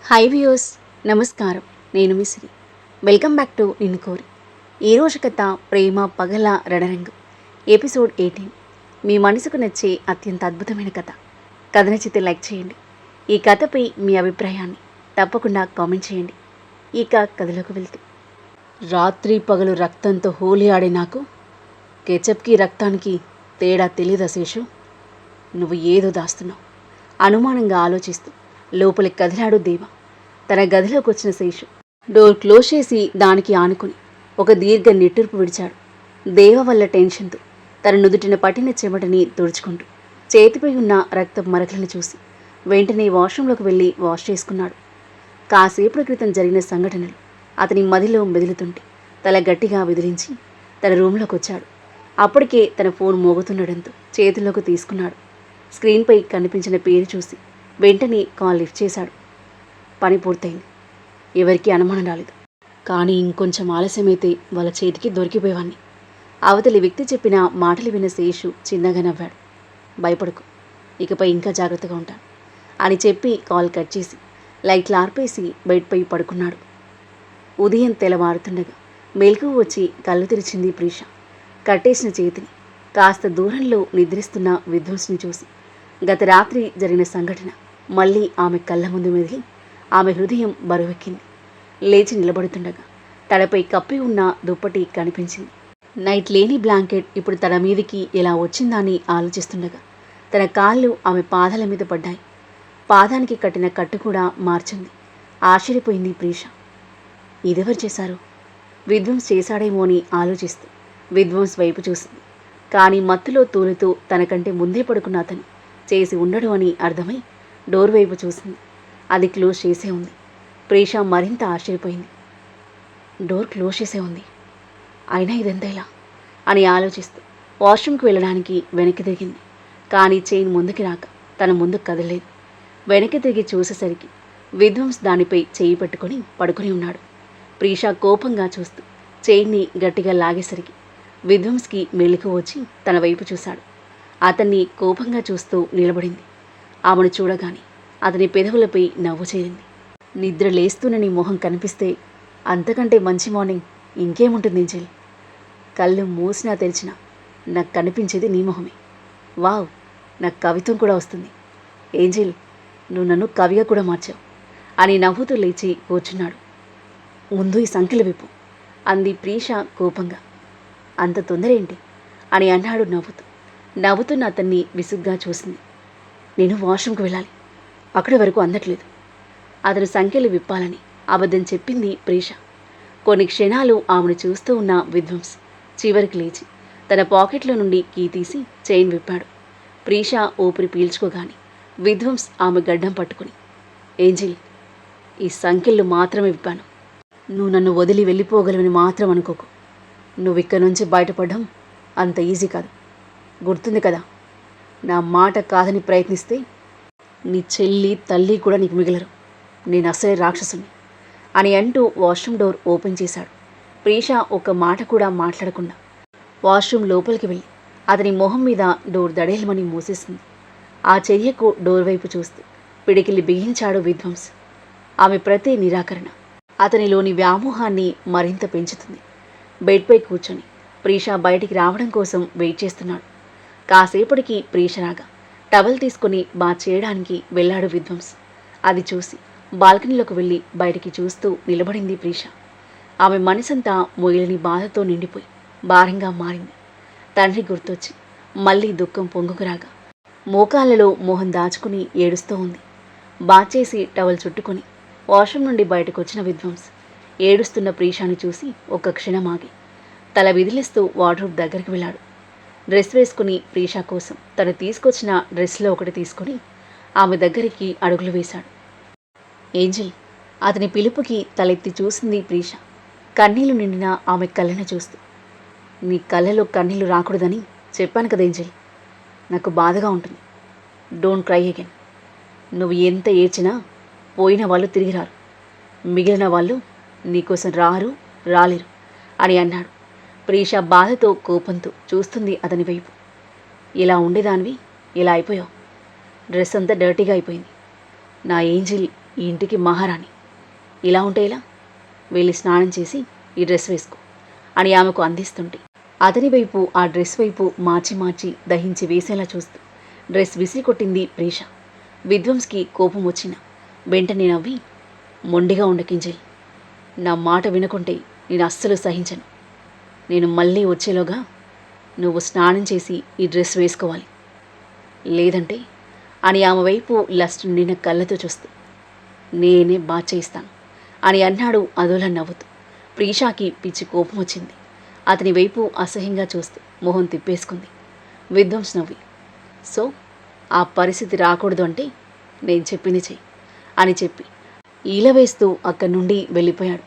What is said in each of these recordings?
Hi views, నమస్కారం. నేను Misri. Welcome back to నిన్ను కోరి. ఈరోజు కథ ప్రేమ పగల రణరంగం, ఎపిసోడ్ 18. మీ మనసుకు నచ్చే అత్యంత అద్భుతమైన కథ. కథ నచ్చితే లైక్ చేయండి. ఈ కథపై మీ అభిప్రాయాన్ని తప్పకుండా కామెంట్ చేయండి. ఇక కథలోకి వెళ్తే, రాత్రి పగలు రక్తంతో హోలీ ఆడే నాకు కెచప్కి రక్తానికి తేడా తెలియదా శేషు? నువ్వు ఏదో దాస్తున్నావు అనుమానంగా ఆలోచిస్తూ లోపలికి కదిలాడు దేవ. తన గదిలోకి వచ్చిన శేషు డోర్ క్లోజ్ చేసి దానికి ఆనుకుని ఒక దీర్ఘ నిట్టూర్పు విడిచాడు. దేవ వల్ల టెన్షన్తో తన నుదుటిన పట్టిన చెమటని తుడుచుకుంటూ చేతిపై ఉన్న రక్తపు మరకలను చూసి వెంటనే వాష్రూంలోకి వెళ్ళి వాష్ చేసుకున్నాడు. కాసేపటి క్రితం జరిగిన సంఘటనలు అతని మదిలో మెదులుతుంటే తల గట్టిగా విదిలించి తన రూంలోకి వచ్చాడు. అప్పటికే తన ఫోన్ మోగుతుండడంతో చేతుల్లోకి తీసుకున్నాడు. స్క్రీన్పై కనిపించిన పేరు చూసి వెంటనే కాల్ లిఫ్ట్ చేశాడు. పని పూర్తయింది. ఎవరికీ అనుమానం రాలేదు. కానీ ఇంకొంచెం ఆలస్యమైతే వాళ్ళ చేతికి దొరికిపోయేవాన్ని. అవతలి వ్యక్తి చెప్పిన మాటలు విన్న శేషు చిన్నగా నవ్వాడు. భయపడకు, ఇకపై ఇంకా జాగ్రత్తగా ఉంటాను అని చెప్పి కాల్ కట్ చేసి లైట్లు ఆర్పేసి బెడ్పై పడుకున్నాడు. ఉదయం తెల్లవారుతుండగా మెలకువ వచ్చి కళ్ళు తెరిచింది ప్రీష. కట్టేసిన చేతిని కాస్త దూరంలో నిద్రిస్తున్న విధ్వంసుని చూసి గత రాత్రి జరిగిన సంఘటన మళ్ళీ ఆమె కళ్ళ ముందు మెదిలి ఆమె హృదయం బరువెక్కింది. లేచి నిలబడుతుండగా తలపై కప్పి ఉన్న దుప్పటి కనిపించింది. నైట్ లేని బ్లాంకెట్ ఇప్పుడు తన మీదికి ఎలా వచ్చిందా అని ఆలోచిస్తుండగా తన కాళ్ళు ఆమె పాదాల మీద పడ్డాయి. పాదానికి కట్టిన కట్టు కూడా మార్చింది. ఆశ్చర్యపోయింది ప్రీష. ఇదెవరు చేశారు? విధ్వంస్ చేశాడేమో అని ఆలోచిస్తూ విధ్వంస్ వైపు చూసింది. కానీ మత్తులో తూలుతూ తనకంటే ముందే పడుకున్న అతను చేసి ఉండడు అని అర్థమై డోర్ వైపు చూసింది. అది క్లోజ్ చేసే ఉంది. ప్రీష మరింత ఆశ్చర్యపోయింది. డోర్ క్లోజ్ చేసే ఉంది, అయినా ఇదెంత ఇలా అని ఆలోచిస్తూ వాష్రూమ్కి వెళ్ళడానికి వెనక్కి తిరిగింది. కానీ చైన్ ముందుకి రాక తన ముందుకు కదలలేదు. వెనక్కి తిరిగి చూసేసరికి విధ్వంస్ దానిపై చేయి పెట్టుకొని పడుకుని ఉన్నాడు. ప్రీష కోపంగా చూస్తూ చైన్ని గట్టిగా లాగేసరికి విధ్వంస్కి మెలకు వచ్చి తన వైపు చూశాడు. అతన్ని కోపంగా చూస్తూ నిలబడింది. ఆమెను చూడగానే అతని పెదవులపై నవ్వు చేరింది. నిద్ర లేస్తూనే నీ మొహం కనిపిస్తే అంతకంటే మంచి మార్నింగ్ ఇంకేముంటుంది ఏంజెల్? కళ్ళు మూసినా తెరిచినా నాకు కనిపించేది నీ మొహమే. వావ్, నాకు కవిత్వం కూడా వస్తుంది. ఏంజెల్, నువ్వు నన్ను కవిగా కూడా మార్చావు అని నవ్వుతూ లేచి కూర్చున్నాడు. ముందు ఈ సంఖ్యల విప్పు అంది ప్రీష కోపంగా. అంత తొందర ఏంటి అని అన్నాడు నవ్వుతున్న అతన్ని విసుగ్గా చూసింది. నేను వాష్రూమ్కి వెళ్ళాలి, అక్కడి వరకు అందట్లేదు. అతను సంఖ్యలు విప్పాలని అబద్ధం చెప్పింది ప్రీష. కొన్ని క్షణాలు ఆమెను చూస్తూ ఉన్న విధ్వంస్ చివరికి లేచి తన పాకెట్లో నుండి కీ తీసి చైన్ విప్పాడు. ప్రీష ఊపిరి పీల్చుకోగాని విధ్వంస్ ఆమె గడ్డం పట్టుకుని, ఏంజిల్, ఈ సంఖ్యలు మాత్రమే విప్పాను. నువ్వు నన్ను వదిలి వెళ్ళిపోగలవని మాత్రం అనుకోకు. నువ్వు ఇక్కడి నుంచి బయటపడడం అంత ఈజీ కాదు, గుర్తుంది కదా? నా మాట కాదని ప్రయత్నిస్తే నీ చెల్లి తల్లి కూడా నీకు మిగలరు. నేను అసలే రాక్షసుని అని అంటూ వాష్రూమ్ డోర్ ఓపెన్ చేశాడు. ప్రీష ఒక్క మాట కూడా మాట్లాడకుండా వాష్రూమ్ లోపలికి వెళ్ళి అతని మొహం మీద డోర్ దడేలమని మూసేసింది. ఆ చర్యకు డోర్ వైపు చూస్తూ పిడికిలి బిగించాడు విధ్వంస్. ఆమె ప్రతి నిరాకరణ అతనిలోని వ్యామోహాన్ని మరింత పెంచుతుంది. బెడ్పై కూర్చొని ప్రీష బయటికి రావడం కోసం వెయిట్ చేస్తున్నాడు. కాసేపటికి ప్రీష రాగా టవల్ తీసుకుని బాత్ చేయడానికి వెళ్ళాడు విధ్వంస్. అది చూసి బాల్కనీలోకి వెళ్ళి బయటికి చూస్తూ నిలబడింది ప్రీష. ఆమె మనసంతా మొయిలని బాధతో నిండిపోయి భారంగా మారింది. తండ్రి గుర్తొచ్చి మళ్ళీ దుఃఖం పొంగుకురాగా మోకాళ్ళలో మోహన్ దాచుకుని ఏడుస్తూ ఉంది. బాత్ చేసి టవల్ చుట్టుకొని వాష్రూమ్ నుండి బయటకు వచ్చిన విధ్వంస్ ఏడుస్తున్న ప్రీషాని చూసి ఒక్క క్షణం ఆగి తల విదిలిస్తూ వార్డ్రోబ్ దగ్గరికి వెళ్ళాడు. డ్రెస్ వేసుకుని ప్రీష కోసం తను తీసుకొచ్చిన డ్రెస్లో ఒకటి తీసుకుని ఆమె దగ్గరికి అడుగులు వేశాడు. ఏంజెల్, అతని పిలుపుకి తలెత్తి చూసింది ప్రీష, కన్నీళ్లు నిండిన ఆమె కళ్ళను చూస్తూ. నీ కళ్ళలో కన్నీళ్లు రాకూడదని చెప్పాను కదా ఏంజెల్, నాకు బాధగా ఉంటుంది. Don't cry again. నువ్వు ఎంత ఏడ్చినా పోయిన వాళ్ళు తిరిగి రారు, మిగిలిన వాళ్ళు నీకోసం రాలేరు అని అన్నాడు. ప్రీష బాధతో కోపంతో చూస్తుంది అతని వైపు. ఇలా ఉండేదానివి ఇలా అయిపోయావు. డ్రెస్ అంతా డర్టీగా అయిపోయింది. నా ఏంజిల్ ఈ ఇంటికి మహారాణి. ఇలా ఉంటే ఇలా, వెళ్ళి స్నానం చేసి ఈ డ్రెస్ వేసుకో అని ఆమెకు అందిస్తుంటే అతని వైపు ఆ డ్రెస్ వైపు మార్చి మార్చి దహించి వేసేలా చూస్తూ డ్రెస్ విసిరి కొట్టింది ప్రీష. విధ్వంస్కి కోపం వచ్చిన వెంటనే నవ్వి, మొండిగా ఉండకింజల్, నా మాట వినకుంటే నేను అస్సలు సహించను. నేను మళ్ళీ వచ్చేలోగా నువ్వు స్నానం చేసి ఈ డ్రెస్ వేసుకోవాలి, లేదంటే అని ఆమె వైపు లస్ట్ నిండిన కళ్ళతో చూస్తూ నేనే బాచేయిస్తాను అని అన్నాడు అదోలా నవ్వుతూ. ప్రీషాకి పిచ్చి కోపం వచ్చింది. అతని వైపు అసహ్యంగా చూస్తూ మొహం తిప్పేసుకుంది. విధ్వంస్ నవ్వి, సో ఆ పరిస్థితి రాకూడదు అంటే నేను చెప్పింది చెయ్యి అని చెప్పి ఈల వేస్తూ అక్కడి నుండి వెళ్ళిపోయాడు.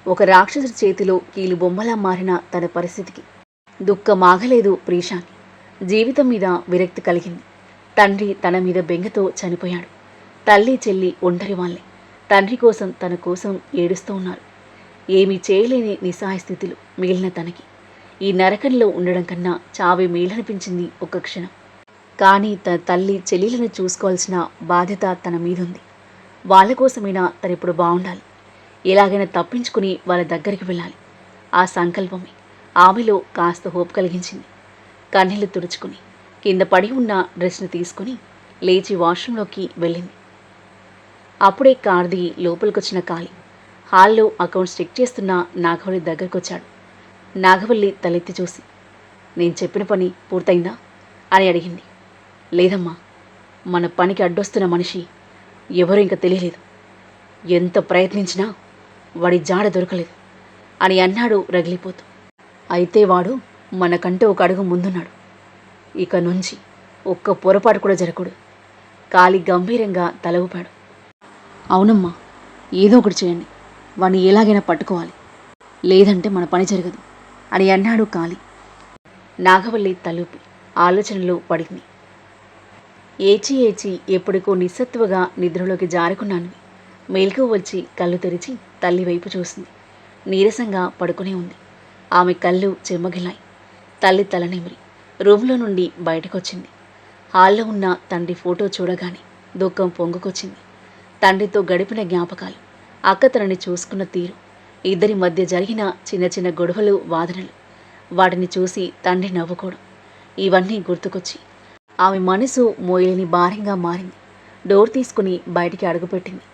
ఒక రాక్షసుడి చేతిలో కీలు బొమ్మలా మారిన తన పరిస్థితికి దుఃఖమాగలేదు ప్రీషాకి. జీవితం మీద విరక్తి కలిగింది. తండ్రి తన మీద బెంగతో చనిపోయాడు. తల్లి చెల్లి ఒంటరి వాళ్ళే. తండ్రి కోసం తన కోసం ఏడుస్తూ ఉన్నారు. ఏమీ చేయలేని నిస్సహాయ స్థితిలో మిగిలిన తనకి ఈ నరకంలో ఉండడం కన్నా చావే మేలనిపించింది ఒక్క క్షణం. కానీ తన తల్లి చెల్లెలను చూసుకోవాల్సిన బాధ్యత తన మీదుంది. వాళ్ళ కోసమైనా తనిప్పుడు బాగుండాలి. ఎలాగైనా తప్పించుకుని వాళ్ళ దగ్గరికి వెళ్ళాలి. ఆ సంకల్పమే ఆమెలో కాస్త హోప్ కలిగించింది. కన్నీళ్లు తుడుచుకుని కింద పడి ఉన్న డ్రెస్ను తీసుకుని లేచి వాష్రూంలోకి వెళ్ళింది. అప్పుడే కార్ దిగి లోపలికొచ్చిన కాళీ హాల్లో అకౌంట్స్ చెక్ చేస్తున్న నాగవల్లి దగ్గరకొచ్చాడు. నాగవల్లి తలెత్తి చూసి, నేను చెప్పిన పని పూర్తయిందా అని అడిగింది. లేదమ్మా, మన పనికి అడ్డొస్తున్న మనిషి ఎవరో ఇంకా తెలియలేదు. ఎంత ప్రయత్నించినా వాడి జాడ దొరకలేదు అని అన్నాడు రగిలిపోతూ. అయితే వాడు మనకంటే ఒక అడుగు ముందున్నాడు. ఇక నుంచి ఒక్క పొరపాటు కూడా జరగకూడదు. కాళీ గంభీరంగా తల ఊపాడు. అవునమ్మా, ఏదో ఒకటి చేయండి. వాడిని ఎలాగైనా పట్టుకోవాలి, లేదంటే మన పని జరగదు అని అన్నాడు కాళీ. నాగవల్లి తలూపి ఆలోచనలో పడింది. ఏచి ఏచి ఎప్పటికో నిస్సత్తువగా నిద్రలోకి జారుకున్నాను. మేల్కు వచ్చి కళ్ళు తెరిచి తల్లి వైపు చూసింది. నీరసంగా పడుకునే ఉంది. ఆమె కళ్ళు చెమ్మగిలాయి. తల్లి తలనిమిరి రూమ్లో నుండి బయటకొచ్చింది. హాల్లో ఉన్న తండ్రి ఫోటో చూడగానే దుఃఖం పొంగుకొచ్చింది. తండ్రితో గడిపిన జ్ఞాపకాలు, అక్క తనని చూసుకున్న తీరు, ఇద్దరి మధ్య జరిగిన చిన్న చిన్న గొడవలు, వాదనలు, వాటిని చూసి తండ్రి నవ్వుకోవడం, ఇవన్నీ గుర్తుకొచ్చి ఆమె మనసు మోయలేని భారంగా మారింది. డోర్ తీసుకుని బయటికి అడుగుపెట్టింది.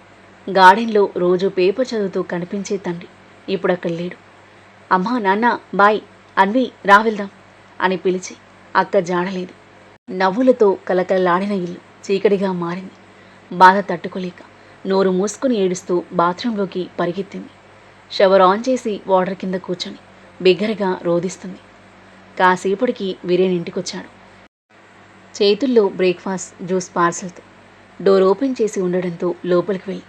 గార్డెన్లో రోజు పేపర్ చదువుతూ కనిపించే తండ్రి ఇప్పుడు అక్కడ లేడు. అమ్మా, నాన్న, బాయ్, అన్వి, రా వెళ్దాం అని పిలిచి అక్క జాడలేదు. నవ్వులతో కలకలలాడిన ఇల్లు చీకటిగా మారింది. బాధ తట్టుకోలేక నోరు మూసుకుని ఏడుస్తూ బాత్రూంలోకి పరిగెత్తింది. షవర్ ఆన్ చేసి వాటర్ కింద కూర్చొని బిగ్గరగా రోదిస్తుంది. కాసేపటికి వీరేన్ ఇంటికొచ్చాడు. చేతుల్లో బ్రేక్ఫాస్ట్, జ్యూస్ పార్సల్తో. డోర్ ఓపెన్ చేసి ఉండడంతో లోపలికి వెళ్ళి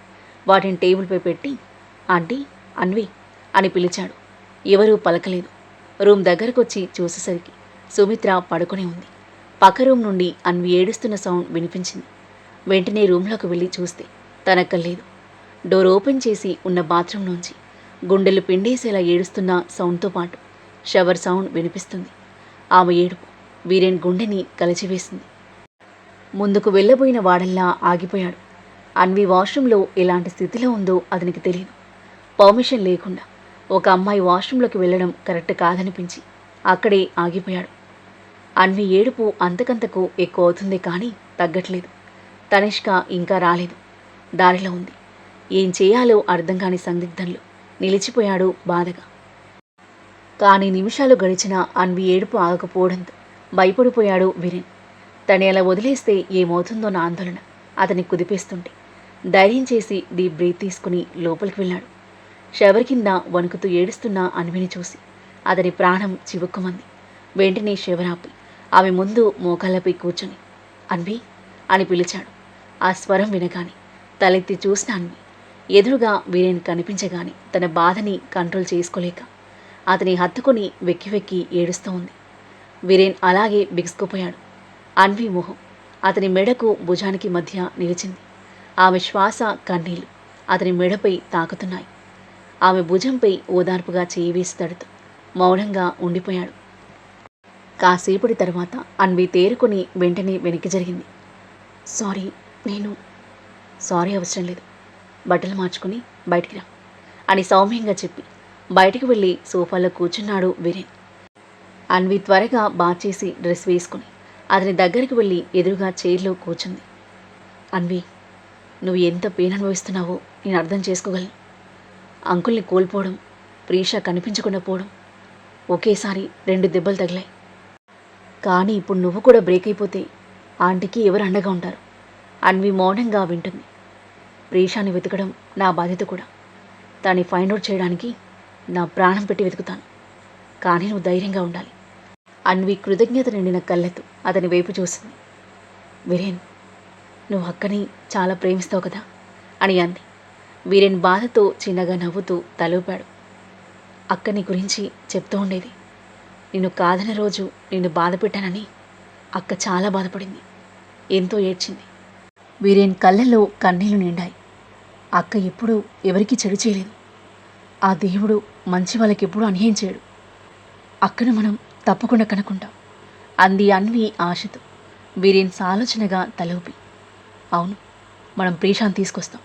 వాటిని టేబుల్పై పెట్టి, ఆంటీ, అన్వి అని పిలిచాడు. ఎవరూ పలకలేదు. రూమ్ దగ్గరకొచ్చి చూసేసరికి సుమిత్ర పడుకునే ఉంది. పక్క రూమ్ నుండి అన్వి ఏడుస్తున్న సౌండ్ వినిపించింది. వెంటనే రూమ్లోకి వెళ్ళి చూస్తే తనక్కలేదు. డోర్ ఓపెన్ చేసి ఉన్న బాత్రూంలోంచి గుండెలు పిండేసేలా ఏడుస్తున్న సౌండ్తో పాటు షవర్ సౌండ్ వినిపిస్తుంది. ఆమె ఏడుపు వీరేన్ గుండెని కలిచివేసింది. ముందుకు వెళ్ళబోయిన వాడల్లా ఆగిపోయాడు. అన్వి వాష్రూంలో ఎలాంటి స్థితిలో ఉందో అతనికి తెలియదు. పర్మిషన్ లేకుండా ఒక అమ్మాయి వాష్రూంలోకి వెళ్ళడం కరెక్ట్ కాదనిపించి అక్కడే ఆగిపోయాడు. అన్వి ఏడుపు అంతకంతకు ఎక్కువ అవుతుంది, కానీ తగ్గట్లేదు. తనిష్క ఇంకా రాలేదు. దారిలో ఉంది. ఏం చేయాలో అర్థం కాని సందిగ్ధంలో నిలిచిపోయాడు బాధగా. కానీ నిమిషాలు గడిచినా అన్వి ఏడుపు ఆగకపోవడంతో భయపడిపోయాడు వీరేన్. తను అలా వదిలేస్తే ఏమవుతుందోన్న ఆందోళన అతని కుదిపేస్తుంటే ధైర్యం చేసి డీప్ బ్రీత్ తీసుకుని లోపలికి వెళ్ళాడు. షవర్ కింద వణుకుతూ ఏడుస్తున్న అన్విని చూసి అతని ప్రాణం చివుక్కుమంది. వెంటనే షవర్ ఆపి ఆమె ముందు మోకాళ్ళపై కూర్చొని అన్వి అని పిలిచాడు. ఆ స్వరం వినగానే తలెత్తి చూసిన అన్వి ఎదురుగా వీరేన్ కనిపించగానే తన బాధని కంట్రోల్ చేసుకోలేక అతని హత్తుకొని వెక్కి వెక్కి ఏడుస్తూ ఉంది. వీరేన్ అలాగే బిగుసుకుపోయాడు. అన్వి మొహం అతని మెడకు భుజానికి మధ్య నిలిచింది. ఆమె శ్వాస, కన్నీళ్లు అతని మెడపై తాకుతున్నాయి. ఆమె భుజంపై ఓదార్పుగా చేయి వేసి తడుతూ మౌనంగా ఉండిపోయాడు. కాసేపటి తర్వాత అన్వి తేరుకొని వెంటనే వెనక్కి జరిగింది. సారీ అవసరం లేదు. బట్టలు మార్చుకుని బయటికి రా అని సౌమ్యంగా చెప్పి బయటికి వెళ్ళి సోఫాలో కూర్చున్నాడు వీరేన్. అన్వి త్వరగా బాత్ చేసి డ్రెస్ వేసుకుని అతని దగ్గరికి వెళ్ళి ఎదురుగా చైర్లో కూర్చుంది. అన్వి, నువ్వు ఎంత పెయిన్ అనుభవిస్తున్నావో నేను అర్థం చేసుకోగలను. అంకుల్ని కోల్పోవడం, ప్రీషా కనిపించకుండా పోవడం, ఒకేసారి 2 దెబ్బలు తగిలాయి. కానీ ఇప్పుడు నువ్వు కూడా బ్రేక్ అయిపోతే ఆంటీకి ఎవరు అండగా ఉంటారు? అన్వి మౌనంగా వింటుంది. ప్రీషాని వెతకడం నా బాధ్యత కూడా. దాన్ని ఫైండ్ అవుట్ చేయడానికి నా ప్రాణం పెట్టి వెతుకుతాను. కానీ నువ్వు ధైర్యంగా ఉండాలి. అన్వి కృతజ్ఞత నిండిన కళ్ళెత్తు అతని వైపు చూసింది. వీరేన్, నువ్వు అక్కని చాలా ప్రేమిస్తావు కదా అని అంది. వీరేన్ బాధతో చిన్నగా నవ్వుతూ తలూపాడు. అక్క నీ గురించి చెప్తూ ఉండేది. నిన్ను కాదన రోజు నిన్ను బాధ పెట్టానని అక్క చాలా బాధపడింది, ఎంతో ఏడ్చింది. వీరేన్ కళ్ళల్లో కన్నీళ్లు నిండాయి. అక్క ఎప్పుడూ ఎవరికీ చెడు చేయలేదు. ఆ దేవుడు మంచి వాళ్ళకి ఎప్పుడూ అన్యాయం చేయడు. అక్కను మనం తప్పకుండా కనుక్కుంటాం అంది అన్వి ఆశతో. వీరేన్ సాలోచనగా తలూపి, అవును, మనం ప్రీషాన్ని తీసుకొస్తాం,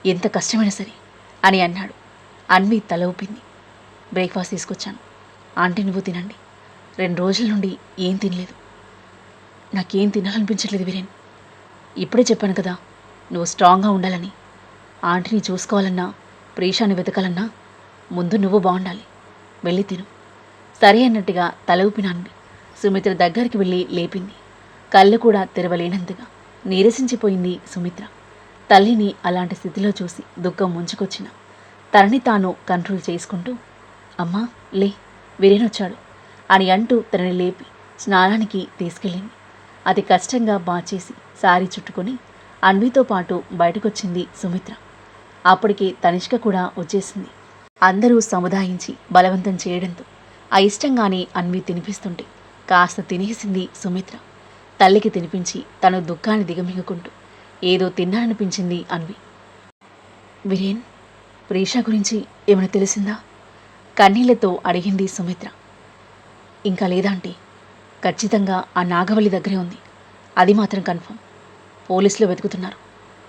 ఎంత కష్టమైనా సరే అని అన్నాడు. అన్వి తల ఊపింది. బ్రేక్ఫాస్ట్ తీసుకొచ్చాను, ఆంటీ నువ్వు తినండి. 2 రోజుల నుండి ఏం తినలేదు. నాకేం తినాలనిపించట్లేదు వీరేన్. ఇప్పుడే చెప్పాను కదా నువ్వు స్ట్రాంగ్గా ఉండాలని. ఆంటీని చూసుకోవాలన్నా, ప్రీషాని వెతకాలన్నా ముందు నువ్వు బాగుండాలి. వెళ్ళి తిను. సరే అన్నట్టుగా తల ఊపిన అన్వి సుమిత్ర దగ్గరికి వెళ్ళి లేపింది. కళ్ళు కూడా తెరవలేనంతగా నీరసించిపోయింది సుమిత్ర. తల్లిని అలాంటి స్థితిలో చూసి దుఃఖం ముంచుకొచ్చిన తనని తాను కంట్రోల్ చేసుకుంటూ, అమ్మా లే, వీరేనొచ్చాడు అని అంటూ తనని లేపి స్నానానికి తీసుకెళ్ళింది. అతి కష్టంగా బాచేసి సారీ చుట్టుకొని అన్వితో పాటు బయటకొచ్చింది సుమిత్ర. అప్పటికి తనిష్క కూడా వచ్చేసింది. అందరూ సముదాయించి బలవంతం చేయడంతో అయిష్టంగానే అన్వి తినిపిస్తుంటే కాస్త తినేసింది సుమిత్ర. తల్లికి తినిపించి తను దుఃఖాన్ని దిగమింగుకుంటూ ఏదో తిన్నాననిపించింది అన్వి. వీరేన్, ప్రీషా గురించి ఏమైనా తెలిసిందా? కన్నీళ్లతో అడిగింది సుమిత్ర. ఇంకా లేదాంటీ, ఖచ్చితంగా ఆ నాగవల్లి దగ్గరే ఉంది, అది మాత్రం కన్ఫర్మ్. పోలీసులు వెతుకుతున్నారు.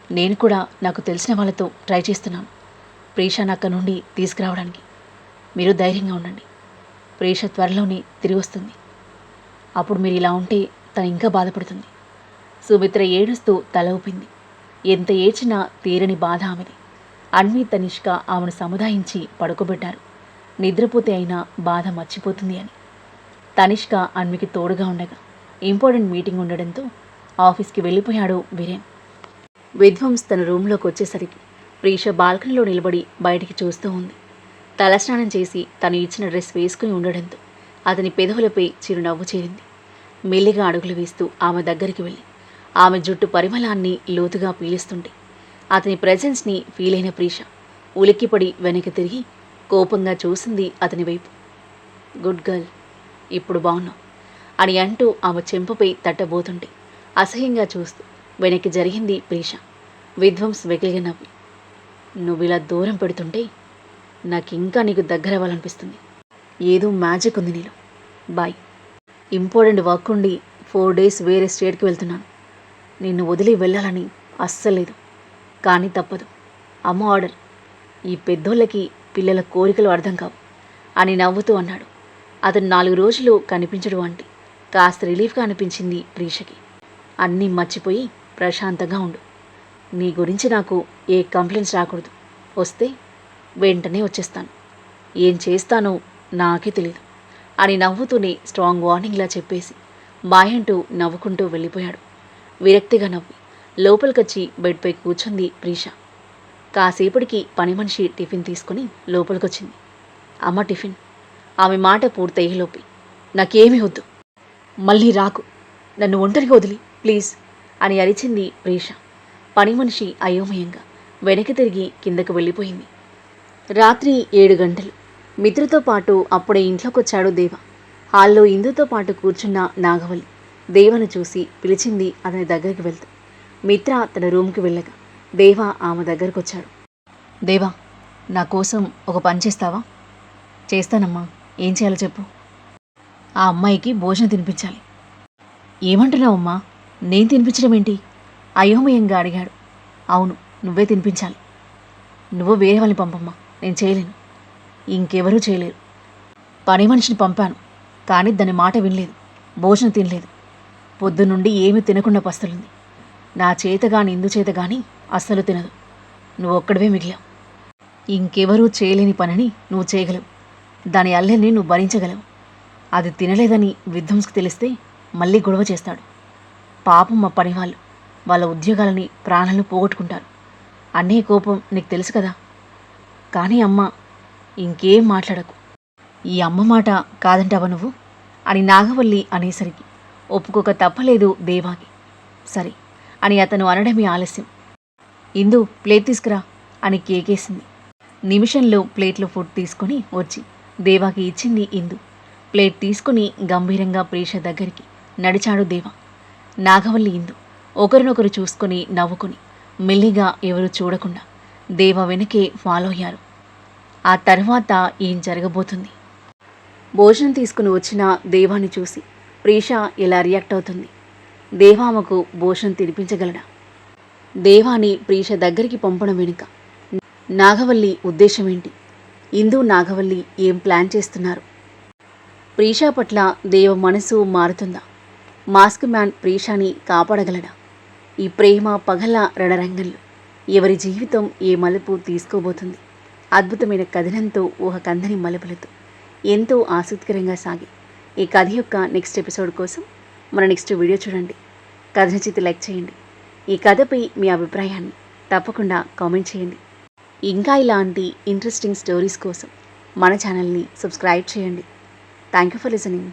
నేను కూడా నాకు తెలిసిన వాళ్ళతో ట్రై చేస్తున్నాను ప్రీషాని అక్కడి నుండి తీసుకురావడానికి. మీరు ధైర్యంగా ఉండండి. ప్రీష త్వరలోనే తిరిగి వస్తుంది. అప్పుడు మీరు ఇలా ఉంటే తను ఇంకా బాధపడుతుంది. సుమిత్ర ఏడుస్తూ తల ఊపింది. ఎంత ఏడ్చినా తీరని బాధ ఆమెది. అన్వి, తనిష్క ఆమెను సముదాయించి పడుకోబెట్టారు. నిద్రపోతే అయినా బాధ మర్చిపోతుంది అని. తనిష్క అన్వికి తోడుగా ఉండగా ఇంపార్టెంట్ మీటింగ్ ఉండడంతో ఆఫీస్కి వెళ్ళిపోయాడు వీరేన్. విధ్వంస్ తన రూమ్లోకి వచ్చేసరికి ప్రీష బాల్కనీలో నిలబడి బయటికి చూస్తూ ఉంది. తలస్నానం చేసి తను ఇచ్చిన డ్రెస్ వేసుకుని ఉండడంతో అతని పెదవులపై చిరునవ్వు చేరింది. మెల్లిగా అడుగులు వేస్తూ ఆమె దగ్గరికి వెళ్ళి ఆమె జుట్టు పరిమళాన్ని లోతుగా పీలుస్తుంటే అతని ప్రెజెన్స్ని ఫీల్ అయిన ప్రీష ఉలిక్కిపడి వెనక్కి తిరిగి కోపంగా చూసింది అతని వైపు. గుడ్ గర్ల్, ఇప్పుడు బాగున్నావు అని అంటూ ఆమె చెంపపై తట్టబోతుంటే అసహ్యంగా చూస్తూ వెనక్కి జరిగింది ప్రీష. విధ్వంస్ వెకిలిగా నవ్వి, నువ్విలా దూరం పెడుతుంటే నాకింకా నీకు దగ్గర అవ్వాలనిపిస్తుంది. ఏదో మ్యాజిక్ ఉంది నీలో. బాయ్. ఇంపార్టెంట్ వర్క్ ఉండి 4 డేస్ వేరే స్టేట్కి వెళ్తున్నాను. నిన్ను వదిలి వెళ్ళాలని అస్సలేదు, కానీ తప్పదు. అమ్మ ఆర్డర్. ఈ పెద్దోళ్ళకి పిల్లల కోరికలు అర్థం కావు అని నవ్వుతూ అన్నాడు. అతను 4 రోజులు కనిపించడు అంటే కాస్త రిలీఫ్గా అనిపించింది ప్రీషకి. అన్నీ మర్చిపోయి ప్రశాంతంగా ఉండు. నీ గురించి నాకు ఏ కంప్లైంట్స్ రాకూడదు. వస్తే వెంటనే వచ్చేస్తాను. ఏం చేస్తానో నాకే తెలీదు అని నవ్వుతూనే స్ట్రాంగ్ వార్నింగ్లా చెప్పేసి బాయ్ అంటూ నవ్వుకుంటూ వెళ్ళిపోయాడు. విరక్తిగా నవ్వి లోపలికొచ్చి బెడ్పై కూర్చుంది ప్రీష. కాసేపటికి పని మనిషి టిఫిన్ తీసుకుని లోపలికొచ్చింది. అమ్మ టిఫిన్. ఆమె మాట పూర్తయ్యేలోపి, నాకేమీ వద్దు, మళ్ళీ రాకు, నన్ను ఒంటరిగా వదిలి ప్లీజ్ అని అరిచింది ప్రీష. పని మనిషి అయోమయంగా వెనక్కి తిరిగి కిందకు వెళ్ళిపోయింది. రాత్రి 7 గంటలు. మిత్రుతో పాటు అప్పుడే ఇంట్లోకొచ్చాడు దేవ. హాల్లో ఇందుతో పాటు కూర్చున్న నాగవల్లి దేవను చూసి పిలిచింది అతని దగ్గరికి వెళ్తూ. మిత్ర తన రూమ్కి వెళ్ళగా దేవ ఆమె దగ్గరకొచ్చాడు. దేవా, నా కోసం ఒక పని చేస్తావా? చేస్తానమ్మా, ఏం చేయాలో చెప్పు. ఆ అమ్మాయికి భోజనం తినిపించాలి. ఏమంటున్నావమ్మా? నేను తినిపించడం ఏంటి? అయోమయంగా అడిగాడు. అవును, నువ్వే తినిపించాలి. నువ్వు వేరే వాళ్ళని పంపమ్మా, నేను చేయలేను. ఇంకెవరూ చేయలేరు. పని మనిషిని పంపాను, కానీ దాని మాట వినలేదు. భోజనం తినలేదు. పొద్దునుండి ఏమీ తినకుండా పస్తులుంది. నా చేత గాని ఇందు చేత గాని అస్సలు తినదు. నువ్వు ఒక్కడవే మిగిలావు. ఇంకెవరూ చేయలేని పనిని నువ్వు చేయగలవు. దాని అల్లెల్ని నువ్వు భరించగలవు. అది తినలేదని విధ్వంస్కి తెలిస్తే మళ్ళీ గొడవ చేస్తాడు. పాపం మా పనివాళ్ళు వాళ్ళ ఉద్యోగాలని ప్రాణాలను పోగొట్టుకుంటారు. అన్నీ కోపం నీకు తెలుసు కదా. కానీ అమ్మ, ఇంకేం మాట్లాడకు. ఈ అమ్మ మాట కాదంటావా నువ్వు అని నాగవల్లి అనేసరికి ఒప్పుకోక తప్పలేదు దేవాకి. సరే అని అతను అనడమే ఆలస్యం. ఇందు ప్లేట్ తీసుకురా అని కేకేసింది. నిమిషంలో ప్లేట్లో ఫుడ్ తీసుకుని వచ్చి దేవాకి ఇచ్చింది ఇందు. ప్లేట్ తీసుకుని గంభీరంగా ప్రీష దగ్గరికి నడిచాడు దేవా. నాగవల్లి ఇందు ఒకరినొకరు చూసుకొని నవ్వుకొని మెల్లిగా ఎవరు చూడకుండా దేవ వెనకే ఫాలో అయ్యారు. ఆ తర్వాత ఏం జరగబోతుంది? భోజనం తీసుకుని వచ్చిన దేవాని చూసి ప్రీష ఎలా రియాక్ట్ అవుతుంది? దేవామకు భోజనం తినిపించగలడా? దేవాని ప్రీష దగ్గరికి పంపడం వెనుక నాగవల్లి ఉద్దేశం ఏంటి? ఇందు నాగవల్లి ఏం ప్లాన్ చేస్తున్నారు? ప్రీషా పట్ల దేవ మనసు మారుతుందా? మాస్క్ మ్యాన్ ప్రీషాని కాపాడగలడా? ఈ ప్రేమ పగల రణరంగంలో ఎవరి జీవితం ఏ మలుపు తీసుకోబోతుంది? అద్భుతమైన కథనంతో ఊహ కందని మలుపులతో ఎంతో ఆసక్తికరంగా సాగి ఈ కథ యొక్క నెక్స్ట్ ఎపిసోడ్ కోసం మన నెక్స్ట్ వీడియో చూడండి. కథ నచ్చితే లైక్ చేయండి. ఈ కథపై మీ అభిప్రాయాన్ని తప్పకుండా కామెంట్ చేయండి. ఇంకా ఇలాంటి ఇంట్రెస్టింగ్ స్టోరీస్ కోసం మన ఛానల్ని సబ్స్క్రైబ్ చేయండి. Thank you for listening.